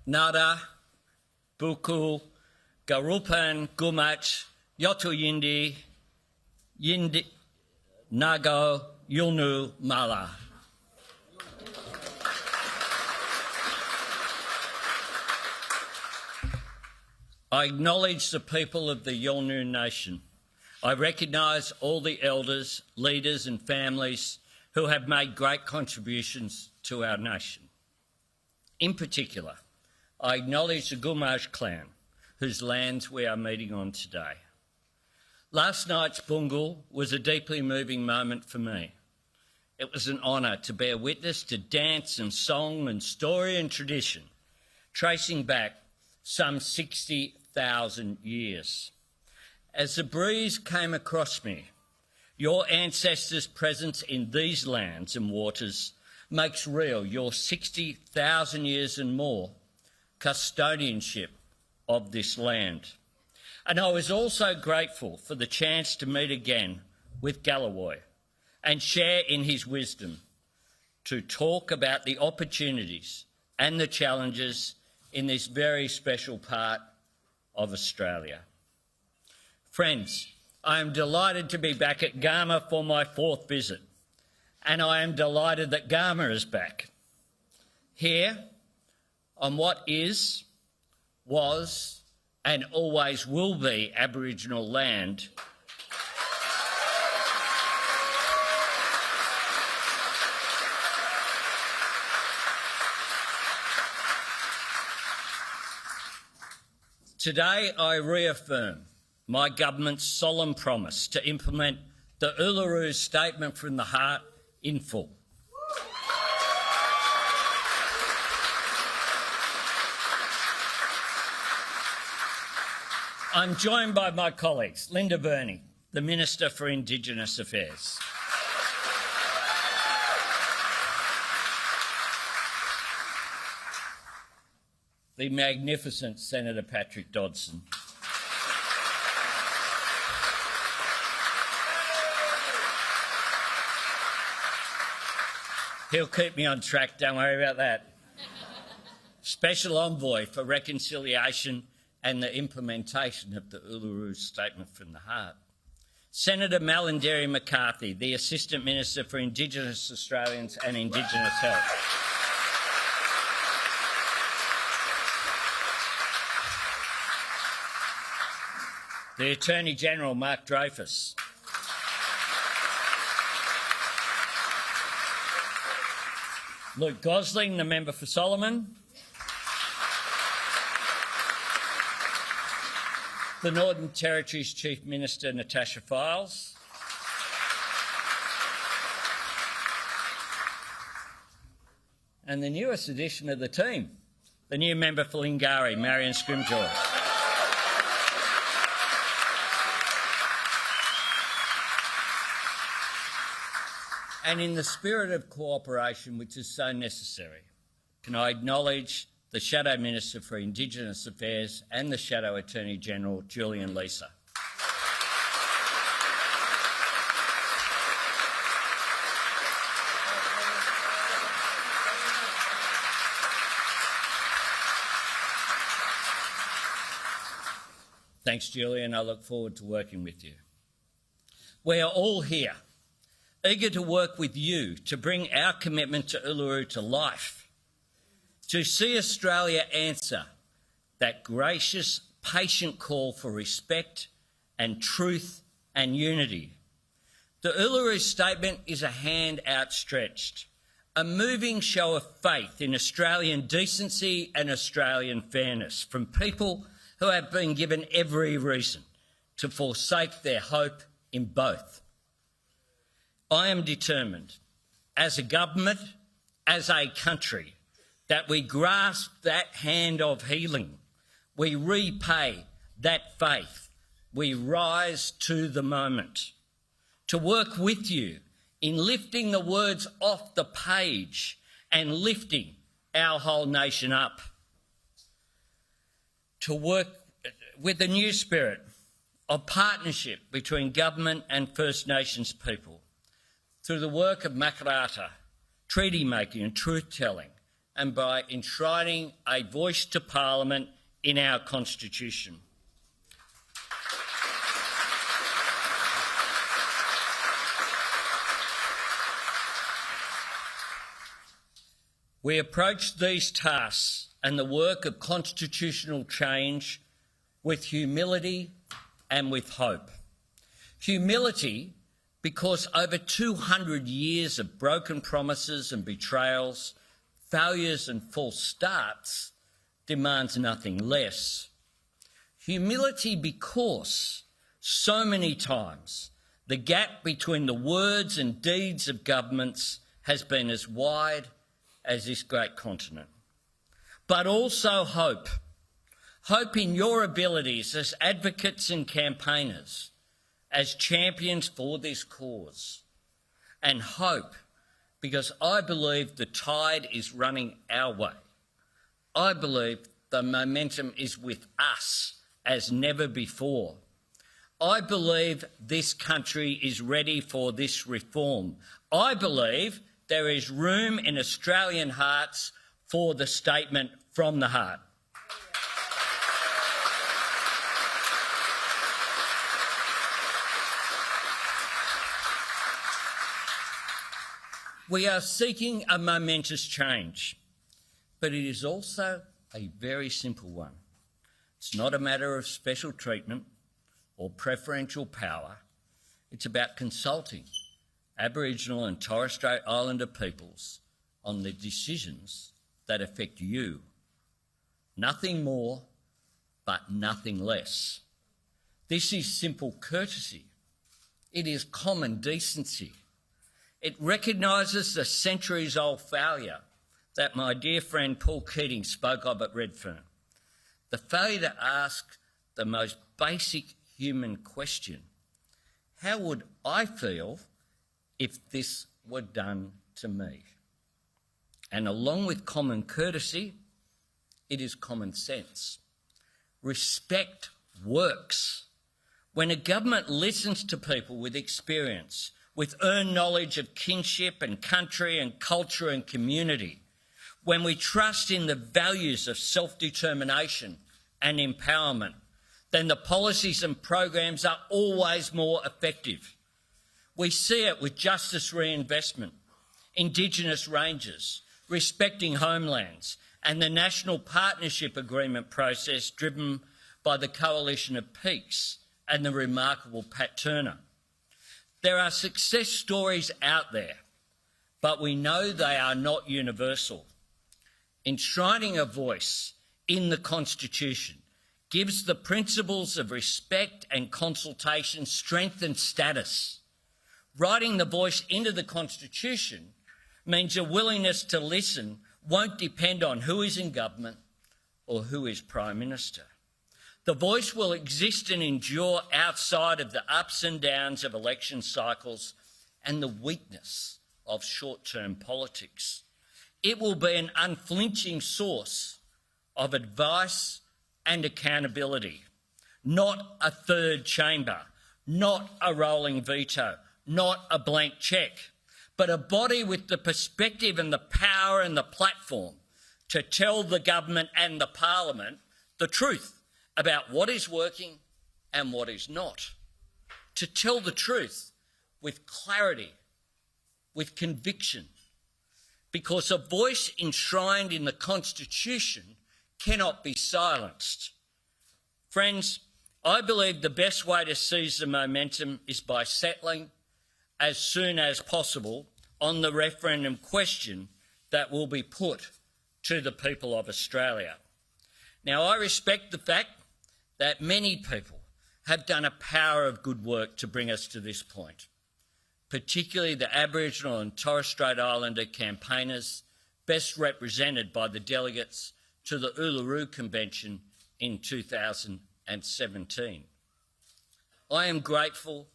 Nada, Bukul, Garupan, Gumach, Yotu Yindi, Nago, Yulnu, Mala. I acknowledge the people of the Yolngu Nation. I recognise all the elders, leaders and families who have made great contributions to our nation. In particular, I acknowledge the Gumarsh clan, whose lands we are meeting on today. Last night's Bungal was a deeply moving moment for me. It was an honour to bear witness to dance and song and story and tradition, tracing back some 60,000 years. As the breeze came across me, your ancestors' presence in these lands and waters makes real your 60,000 years and more custodianship of this land. And I was also grateful for the chance to meet again with Galloway and share in his wisdom, to talk about the opportunities and the challenges in this very special part of Australia. Friends, I am delighted to be back at Garma for my 4th visit, and I am delighted that Garma is back. Here, on what is, was, and always will be Aboriginal land, today I reaffirm my government's solemn promise to implement the Uluru Statement from the Heart in full. I'm joined by my colleagues, Linda Burney, the Minister for Indigenous Affairs, the magnificent Senator Patrick Dodson, he'll keep me on track, don't worry about that, Special Envoy for Reconciliation and the implementation of the Uluru Statement from the Heart, Senator Malarndirri McCarthy, the Assistant Minister for Indigenous Australians and Indigenous Health, the Attorney-General Mark Dreyfus, Luke Gosling, the Member for Solomon, the Northern Territory's Chief Minister Natasha Files, and the newest addition of the team, the new Member for Lingari, Marion Scrimgeour. And in the spirit of cooperation, which is so necessary, can I acknowledge the Shadow Minister for Indigenous Affairs and the Shadow Attorney-General, Julian Leeser. Thanks, Julian. I look forward to working with you. We are all here, eager to work with you to bring our commitment to Uluru to life, to see Australia answer that gracious, patient call for respect and truth and unity. The Uluru Statement is a hand outstretched, a moving show of faith in Australian decency and Australian fairness from people who have been given every reason to forsake their hope in both. I am determined, as a government, as a country, that we grasp that hand of healing, we repay that faith, we rise to the moment, to work with you in lifting the words off the page and lifting our whole nation up, to work with a new spirit of partnership between government and First Nations people through the work of Makarrata, treaty making and truth telling, and by enshrining a voice to Parliament in our Constitution. We approach these tasks and the work of constitutional change with humility and with hope. Humility because over 200 years of broken promises and betrayals, failures and false starts demands nothing less. Humility because so many times the gap between the words and deeds of governments has been as wide as this great continent. But also hope. Hope in your abilities as advocates and campaigners, as champions for this cause. And hope because I believe the tide is running our way. I believe the momentum is with us as never before. I believe this country is ready for this reform. I believe there is room in Australian hearts for the statement from the heart. We are seeking a momentous change, but it is also a very simple one. It's not a matter of special treatment or preferential power. It's about consulting Aboriginal and Torres Strait Islander peoples on the decisions that affect you. Nothing more, but nothing less. This is simple courtesy. It is common decency. It recognises the centuries-old failure that my dear friend Paul Keating spoke of at Redfern. The failure to ask the most basic human question: how would I feel if this were done to me? And along with common courtesy, it is common sense. Respect works. When a government listens to people with experience, with earned knowledge of kinship and country and culture and community, when we trust in the values of self-determination and empowerment, then the policies and programs are always more effective. We see it with justice reinvestment, Indigenous ranges, respecting homelands, and the National Partnership Agreement process driven by the Coalition of Peaks and the remarkable Pat Turner. There are success stories out there, but we know they are not universal. Enshrining a voice in the Constitution gives the principles of respect and consultation strength and status. Writing the voice into the Constitution means a willingness to listen won't depend on who is in government or who is Prime Minister. The voice will exist and endure outside of the ups and downs of election cycles and the weakness of short-term politics. It will be an unflinching source of advice and accountability, not a third chamber, not a rolling veto, not a blank cheque, but a body with the perspective and the power and the platform to tell the government and the Parliament the truth about what is working and what is not. To tell the truth with clarity, with conviction, because a voice enshrined in the Constitution cannot be silenced. Friends, I believe the best way to seize the momentum is by settling as soon as possible on the referendum question that will be put to the people of Australia. Now, I respect the fact that many people have done a power of good work to bring us to this point, particularly the Aboriginal and Torres Strait Islander campaigners, best represented by the delegates to the Uluru Convention in 2017. I am grateful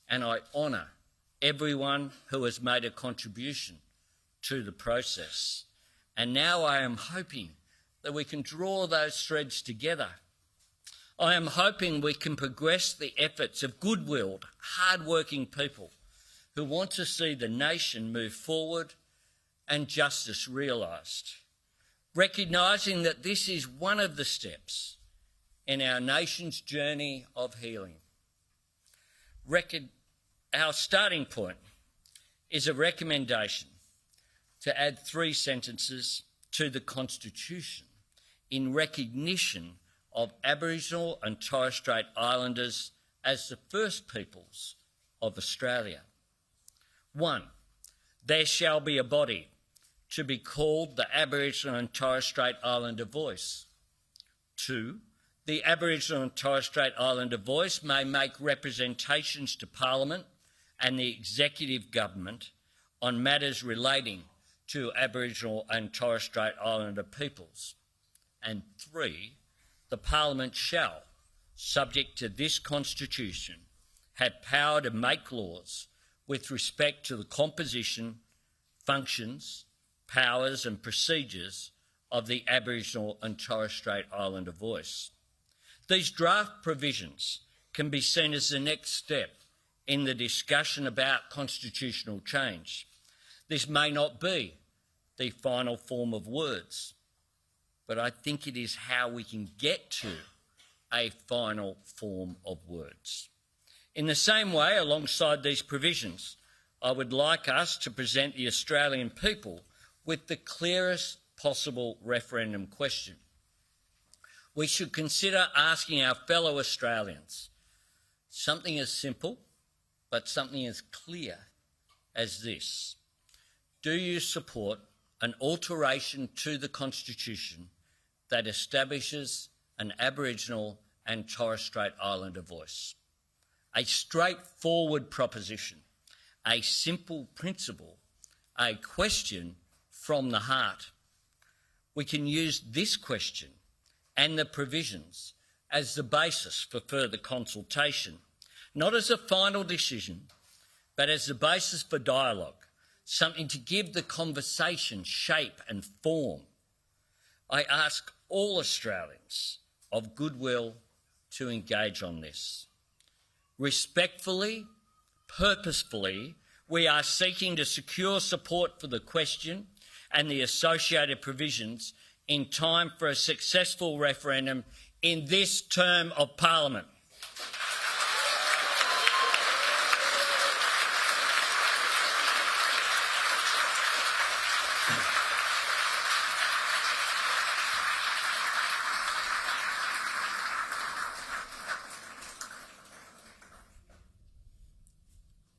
and I honour everyone who has made a contribution to the process. And now I am hoping that we can draw those threads together. I am hoping we can progress the efforts of good-willed, hard-working people who want to see the nation move forward and justice realised. recognising that this is one of the steps in our nation's journey of healing. Our starting point is a recommendation to add 3 sentences to the Constitution in recognition of Aboriginal and Torres Strait Islanders as the first peoples of Australia. 1, there shall be a body to be called the Aboriginal and Torres Strait Islander Voice. 2, the Aboriginal and Torres Strait Islander Voice may make representations to Parliament and the Executive Government on matters relating to Aboriginal and Torres Strait Islander peoples. And 3, the Parliament shall, subject to this Constitution, have power to make laws with respect to the composition, functions, powers and procedures of the Aboriginal and Torres Strait Islander Voice. These draft provisions can be seen as the next step in the discussion about constitutional change. This may not be the final form of words, but I think it is how we can get to a final form of words. In the same way, alongside these provisions, I would like us to present the Australian people with the clearest possible referendum question. We should consider asking our fellow Australians something as simple but something as clear as this. Do you support an alteration to the Constitution that establishes an Aboriginal and Torres Strait Islander voice? A straightforward proposition, a simple principle, a question from the heart. We can use this question and the provisions as the basis for further consultation, not as a final decision, but as the basis for dialogue, something to give the conversation shape and form. I ask all Australians of goodwill to engage on this. Respectfully, purposefully, we are seeking to secure support for the question and the associated provisions in time for a successful referendum in this term of Parliament.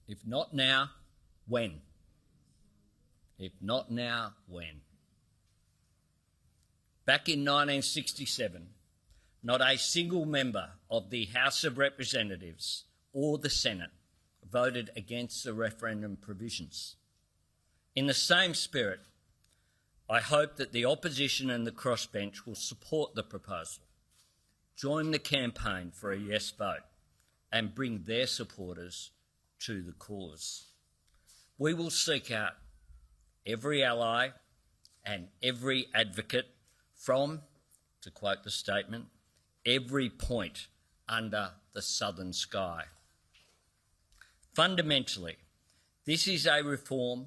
If not now, when? If not now, when? Back in 1967, not a single member of the House of Representatives or the Senate voted against the referendum provisions. In the same spirit, I hope that the opposition and the crossbench will support the proposal, join the campaign for a yes vote and bring their supporters to the cause. We will seek out every ally and every advocate from, to quote the statement, every point under the southern sky. Fundamentally, this is a reform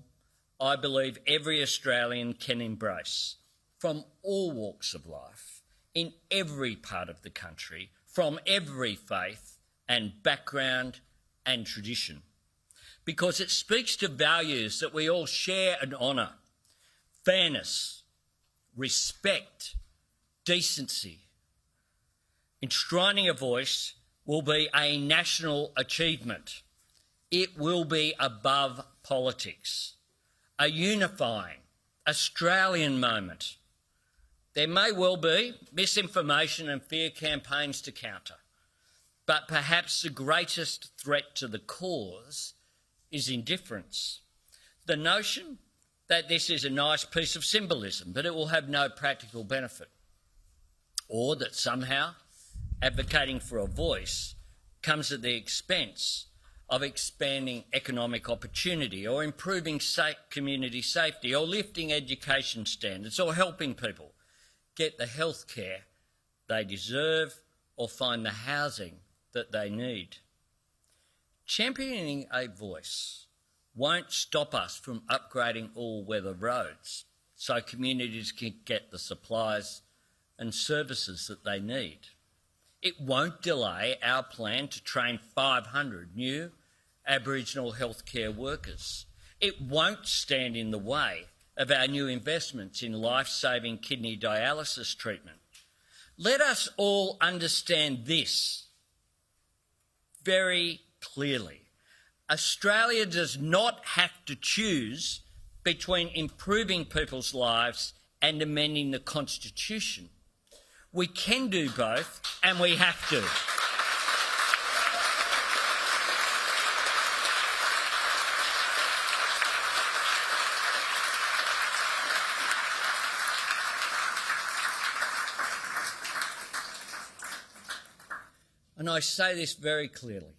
I believe every Australian can embrace from all walks of life, in every part of the country, from every faith and background and tradition, because it speaks to values that we all share and honour: fairness, respect, decency. Enshrining a voice will be a national achievement. It will be above politics, a unifying Australian moment. There may well be misinformation and fear campaigns to counter, but perhaps the greatest threat to the cause is indifference. The notion that this is a nice piece of symbolism, but it will have no practical benefit, or that somehow advocating for a voice comes at the expense of expanding economic opportunity or improving community safety or lifting education standards or helping people get the health care they deserve or find the housing that they need. Championing a voice won't stop us from upgrading all-weather roads, so communities can get the supplies and services that they need. It won't delay our plan to train 500 new Aboriginal healthcare workers. It won't stand in the way of our new investments in life-saving kidney dialysis treatment. Let us all understand this very clearly. Australia does not have to choose between improving people's lives and amending the Constitution. We can do both, and we have to. And I say this very clearly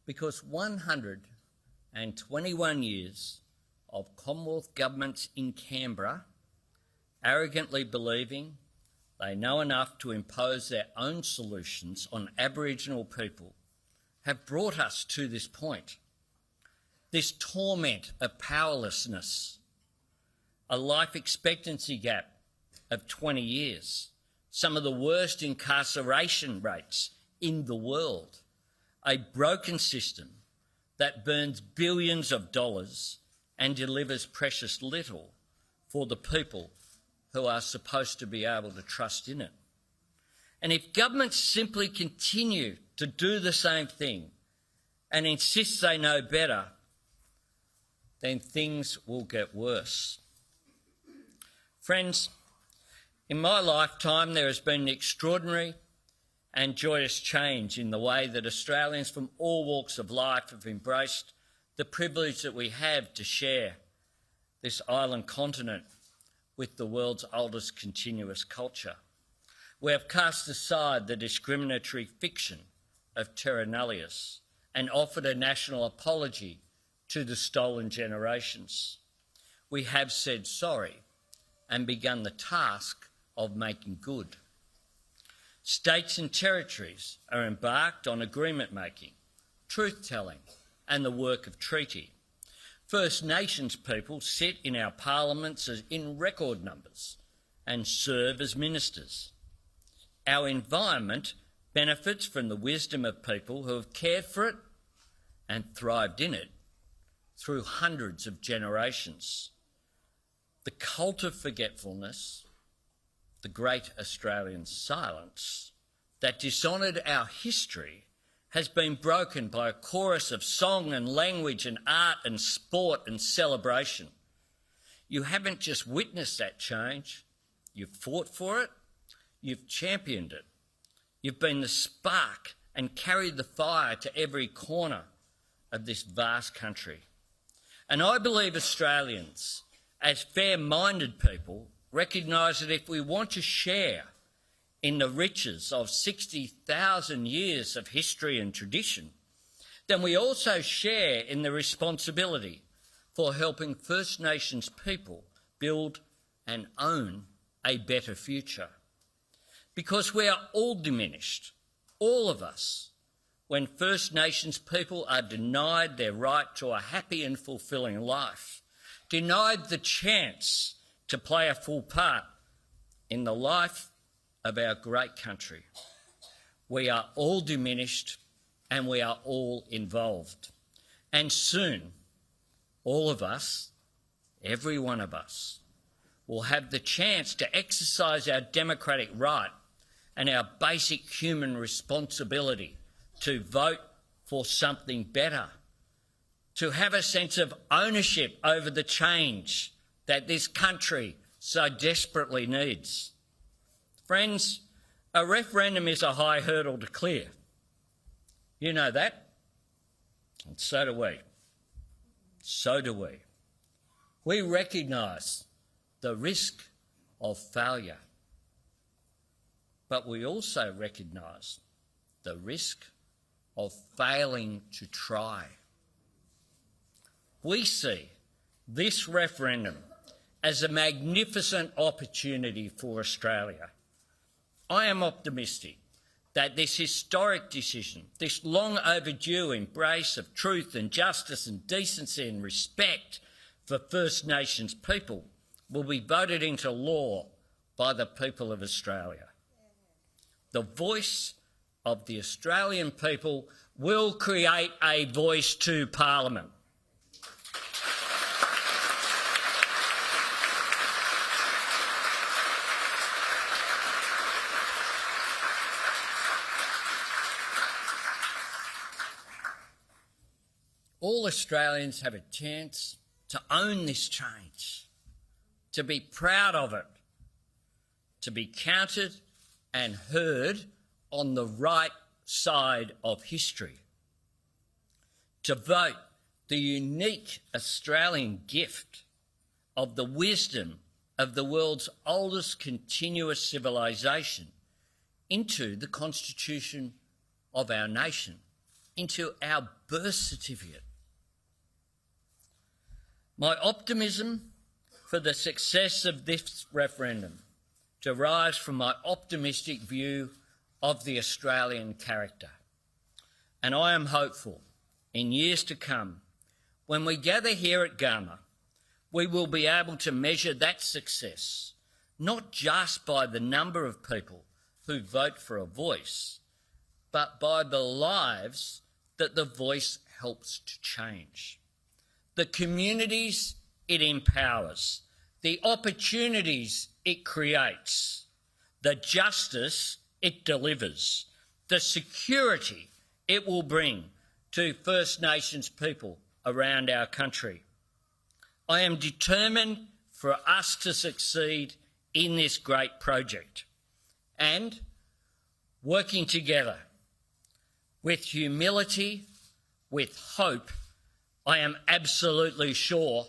because 121 years of Commonwealth governments in Canberra arrogantly believing they know enough to impose their own solutions on Aboriginal people have brought us to this point. This torment of powerlessness, a life expectancy gap of 20 years, some of the worst incarceration rates in the world, a broken system that burns billions of dollars and delivers precious little for the people who are supposed to be able to trust in it. And if governments simply continue to do the same thing and insist they know better, then things will get worse. Friends, in my lifetime there has been an extraordinary and joyous change in the way that Australians from all walks of life have embraced the privilege that we have to share this island continent with the world's oldest continuous culture. We have cast aside the discriminatory fiction of terra nullius and offered a national apology to the stolen generations. We have said sorry and begun the task of making good. States and territories are embarked on agreement making, truth-telling and the work of treaty. First Nations people sit in our parliaments in record numbers and serve as ministers. Our environment benefits from the wisdom of people who have cared for it and thrived in it through hundreds of generations. The cult of forgetfulness, the great Australian silence that dishonoured our history, has been broken by a chorus of song and language and art and sport and celebration. You haven't just witnessed that change, you've fought for it, you've championed it. You've been the spark and carried the fire to every corner of this vast country. And I believe Australians, as fair-minded people, recognise that if we want to share in the riches of 60,000 years of history and tradition, then we also share in the responsibility for helping First Nations people build and own a better future. Because we are all diminished, all of us, when First Nations people are denied their right to a happy and fulfilling life, denied the chance to play a full part in the life of our great country. We are all diminished and we are all involved. And soon, all of us, every one of us, will have the chance to exercise our democratic right and our basic human responsibility to vote for something better, to have a sense of ownership over the change that this country so desperately needs. Friends, a referendum is a high hurdle to clear. You know that, and so do we. So do we. We recognise the risk of failure, but we also recognise the risk of failing to try. We see this referendum as a magnificent opportunity for Australia. I am optimistic that this historic decision, this long overdue embrace of truth and justice and decency and respect for First Nations people will be voted into law by the people of Australia. The voice of the Australian people will create a voice to Parliament. All Australians have a chance to own this change, to be proud of it, to be counted and heard on the right side of history, to vote the unique Australian gift of the wisdom of the world's oldest continuous civilisation into the constitution of our nation, into our birth certificate. My optimism for the success of this referendum derives from my optimistic view of the Australian character. And I am hopeful in years to come, when we gather here at Garma, we will be able to measure that success, not just by the number of people who vote for a voice, but by the lives that the voice helps to change. The communities it empowers, the opportunities it creates, the justice it delivers, the security it will bring to First Nations people around our country. I am determined for us to succeed in this great project, and working together with humility, with hope, I am absolutely sure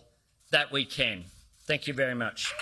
that we can. Thank you very much.